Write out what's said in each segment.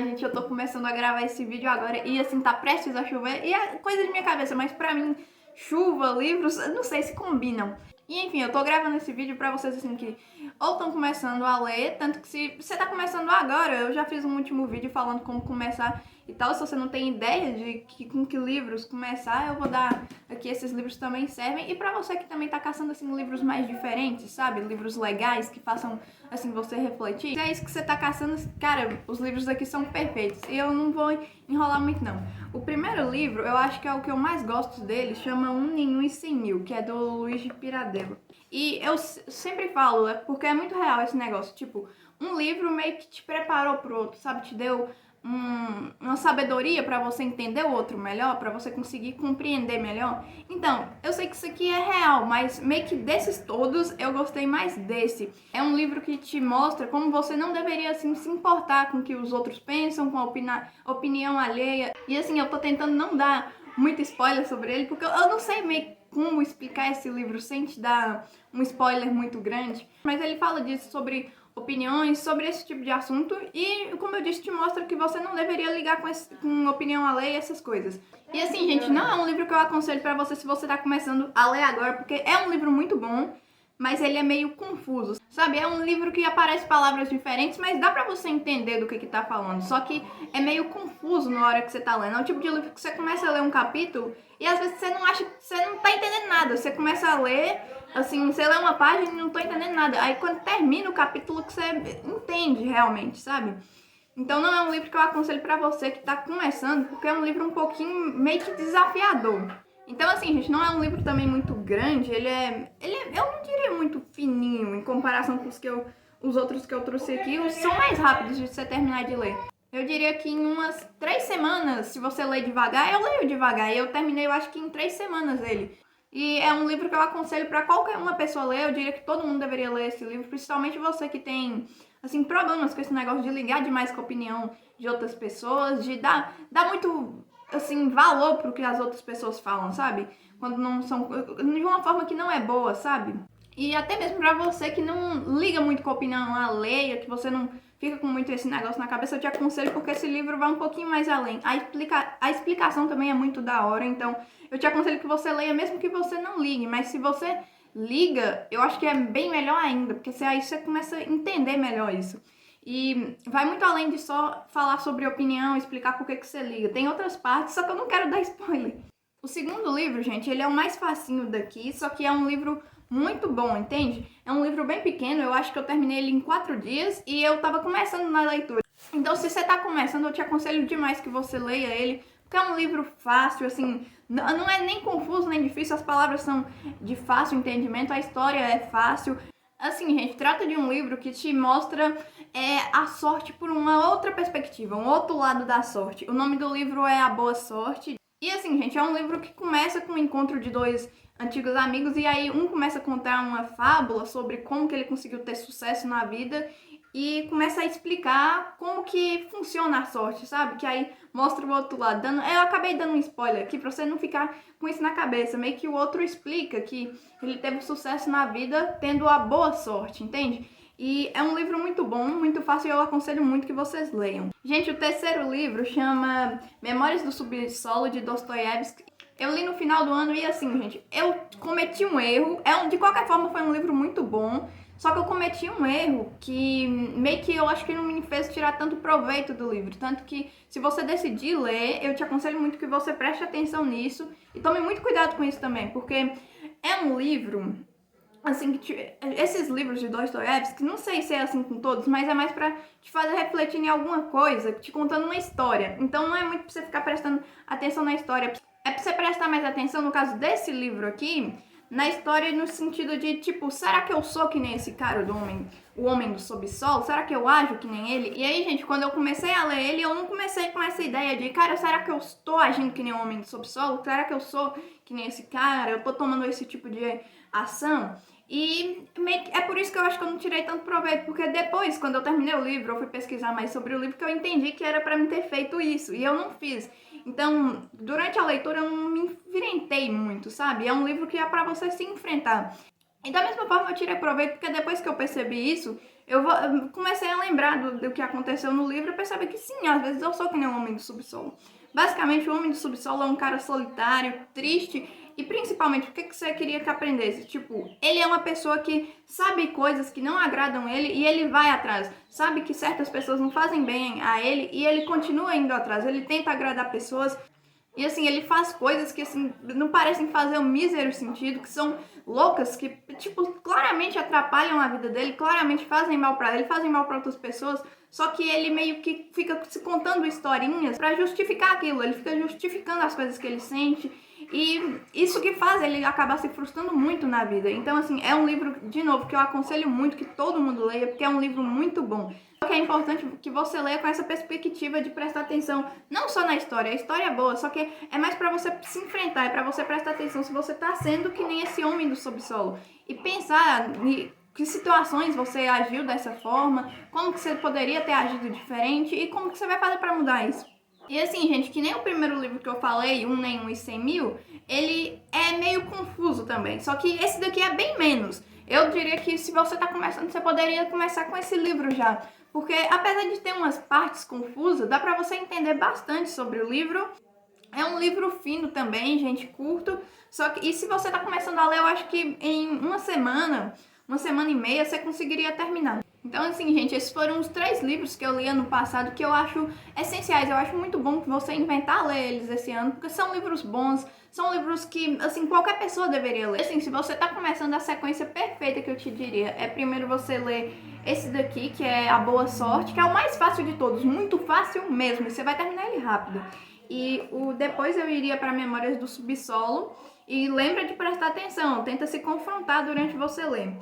gente, eu tô começando a gravar esse vídeo agora e assim, tá prestes a chover e é coisa de minha cabeça, mas pra mim, chuva, livros, não sei se combinam. E enfim, eu tô gravando esse vídeo pra vocês assim que ou estão começando a ler, tanto que se você tá começando agora, eu já fiz um último vídeo falando como começar e tal, se você não tem ideia de com que livros começar, eu vou dar aqui, esses livros também servem. E pra você que também tá caçando assim livros mais diferentes, sabe? Livros legais que façam assim você refletir. Se é isso que você tá caçando, cara, os livros aqui são perfeitos. E eu não vou enrolar muito não. O primeiro livro, eu acho que é o que eu mais gosto dele, chama Um Ninho e 100 Mil, que é do Luiz de Pirandello. E eu sempre falo, é porque é muito real esse negócio, tipo, um livro meio que te preparou pro outro, sabe? Te deu uma sabedoria para você entender o outro melhor, para você conseguir compreender melhor. Então, eu sei que isso aqui é real, mas meio que desses todos eu gostei mais desse. É um livro que te mostra como você não deveria assim se importar com o que os outros pensam, com a opinião alheia. E assim, eu tô tentando não dar muito spoiler sobre ele, porque eu não sei meio como explicar esse livro sem te dar um spoiler muito grande, mas ele fala disso, sobre opiniões, sobre esse tipo de assunto e, como eu disse, te mostra que você não deveria ligar com opinião alheia e essas coisas. E assim, gente, não é um livro que eu aconselho pra você se você tá começando a ler agora, porque é um livro muito bom, mas ele é meio confuso, sabe? É um livro que aparece palavras diferentes, mas dá pra você entender do que tá falando, só que é meio confuso na hora que você tá lendo. É o tipo de livro que você começa a ler um capítulo e às vezes você não acha, você não tá entendendo nada, você começa a ler, assim, você lê uma página e não tô entendendo nada, aí quando termina o capítulo que você entende realmente, sabe? Então não é um livro que eu aconselho pra você que tá começando, porque é um livro um pouquinho meio que desafiador. Então, assim, gente, não é um livro também muito grande, eu não diria muito fininho em comparação com os outros que eu trouxe aqui, os são mais rápidos de você terminar de ler. Eu diria que em umas 3 semanas, se você ler devagar, eu leio devagar, e eu terminei, eu acho que em 3 semanas ele. E é um livro que eu aconselho para qualquer uma pessoa ler, eu diria que todo mundo deveria ler esse livro, principalmente você que tem, assim, problemas com esse negócio de ligar demais com a opinião de outras pessoas, de dar muito, assim, valor pro que as outras pessoas falam, sabe? Quando não são, de uma forma que não é boa, sabe? E até mesmo pra você que não liga muito com a opinião alheia, que você não fica com muito esse negócio na cabeça, eu te aconselho porque esse livro vai um pouquinho mais além. A explicação também é muito da hora, então eu te aconselho que você leia mesmo que você não ligue, mas se você liga, eu acho que é bem melhor ainda, porque aí você começa a entender melhor isso. E vai muito além de só falar sobre opinião, explicar por que você liga. Tem outras partes, só que eu não quero dar spoiler. O segundo livro, gente, ele é o mais facinho daqui, só que é um livro muito bom, entende? É um livro bem pequeno, eu acho que eu terminei ele em 4 dias e eu tava começando na leitura. Então, se você tá começando, eu te aconselho demais que você leia ele, porque é um livro fácil, assim, não é nem confuso nem difícil, as palavras são de fácil entendimento, a história é fácil. Assim, gente, trata de um livro que te mostra a sorte por uma outra perspectiva, um outro lado da sorte. O nome do livro é A Boa Sorte. E assim, gente, é um livro que começa com o encontro de dois antigos amigos e aí um começa a contar uma fábula sobre como que ele conseguiu ter sucesso na vida e começa a explicar como que funciona a sorte, sabe? Que aí mostra o outro lado. Eu acabei dando um spoiler aqui pra você não ficar com isso na cabeça. Meio que o outro explica que ele teve sucesso na vida tendo a boa sorte, entende? E é um livro muito bom, muito fácil e eu aconselho muito que vocês leiam. Gente, o terceiro livro chama Memórias do Subsolo, de Dostoiévski. Eu li no final do ano e assim, gente, eu cometi um erro. De qualquer forma, foi um livro muito bom. Só que eu cometi um erro que meio que eu acho que não me fez tirar tanto proveito do livro. Tanto que, se você decidir ler, eu te aconselho muito que você preste atenção nisso. E tome muito cuidado com isso também, porque é um livro, assim, esses livros de Dostoiévski, não sei se é assim com todos, mas é mais pra te fazer refletir em alguma coisa, te contando uma história. Então não é muito pra você ficar prestando atenção na história. É pra você prestar mais atenção, no caso desse livro aqui, na história no sentido de, tipo, será que eu sou que nem esse cara o homem do subsolo? Será que eu ajo que nem ele? E aí, gente, quando eu comecei a ler ele, eu não comecei com essa ideia de, cara, será que eu estou agindo que nem o homem do subsolo? Será que eu sou que nem esse cara? Eu tô tomando esse tipo de ação? E é por isso que eu acho que eu não tirei tanto proveito, porque depois, quando eu terminei o livro, eu fui pesquisar mais sobre o livro, que eu entendi que era pra mim ter feito isso, e eu não fiz. Então, durante a leitura eu não me enfrentei muito, sabe? É um livro que é pra você se enfrentar. E da mesma forma eu tirei proveito, porque depois que eu percebi isso, eu comecei a lembrar do que aconteceu no livro e percebi que sim, às vezes eu sou que nem um homem do subsolo. Basicamente, o homem do subsolo é um cara solitário, triste e principalmente, o que você queria que aprendesse? Tipo, ele é uma pessoa que sabe coisas que não agradam ele e ele vai atrás. Sabe que certas pessoas não fazem bem a ele e ele continua indo atrás. Ele tenta agradar pessoas. E assim, ele faz coisas que assim, não parecem fazer um mísero sentido, que são loucas, que tipo, claramente atrapalham a vida dele, claramente fazem mal pra ele, fazem mal pra outras pessoas, só que ele meio que fica se contando historinhas pra justificar aquilo, ele fica justificando as coisas que ele sente, e isso que faz ele acabar se frustrando muito na vida. Então assim, é um livro, de novo, que eu aconselho muito que todo mundo leia, porque é um livro muito bom. Só que é importante que você leia com essa perspectiva de prestar atenção, não só na história, a história é boa, só que é mais pra você se enfrentar, é pra você prestar atenção se você tá sendo que nem esse homem do subsolo. E pensar em que situações você agiu dessa forma, como que você poderia ter agido diferente e como que você vai fazer pra mudar isso. E assim, gente, que nem o primeiro livro que eu falei, Um Nenhum e 100 Mil, ele é meio confuso também, só que esse daqui é bem menos. Eu diria que se você tá começando, você poderia começar com esse livro já. Porque apesar de ter umas partes confusas, dá pra você entender bastante sobre o livro. É um livro fino também, gente, curto. Só que, e se você tá começando a ler, eu acho que em uma semana e meia, você conseguiria terminar. Então, assim, gente, esses foram os 3 livros que eu li ano passado que eu acho essenciais. Eu acho muito bom que você inventar ler eles esse ano, porque são livros bons, são livros que, assim, qualquer pessoa deveria ler. Assim, se você tá começando, a sequência perfeita que eu te diria é primeiro você ler esse daqui, que é A Boa Sorte, que é o mais fácil de todos, muito fácil mesmo, e você vai terminar ele rápido. E depois eu iria para Memórias do Subsolo, e lembra de prestar atenção, tenta se confrontar durante você ler.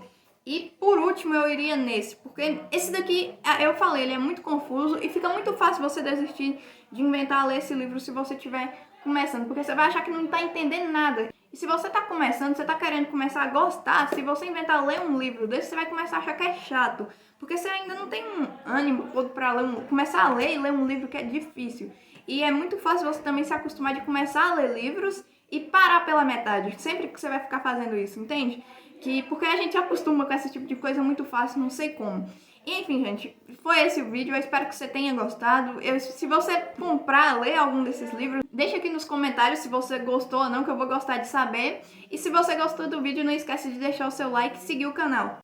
E por último eu iria nesse, porque esse daqui, eu falei, ele é muito confuso e fica muito fácil você desistir de inventar ler esse livro se você estiver começando, porque você vai achar que não está entendendo nada. E se você está começando, você está querendo começar a gostar, se você inventar ler um livro desse, você vai começar a achar que é chato, porque você ainda não tem um ânimo todo para começar a ler e ler um livro que é difícil. E é muito fácil você também se acostumar de começar a ler livros e parar pela metade, sempre que você vai ficar fazendo isso, entende? Porque a gente acostuma com esse tipo de coisa muito fácil, não sei como. Enfim, gente, foi esse o vídeo, eu espero que você tenha gostado. Se você comprar, ler algum desses livros, deixa aqui nos comentários se você gostou ou não, que eu vou gostar de saber. E se você gostou do vídeo, não esquece de deixar o seu like e seguir o canal.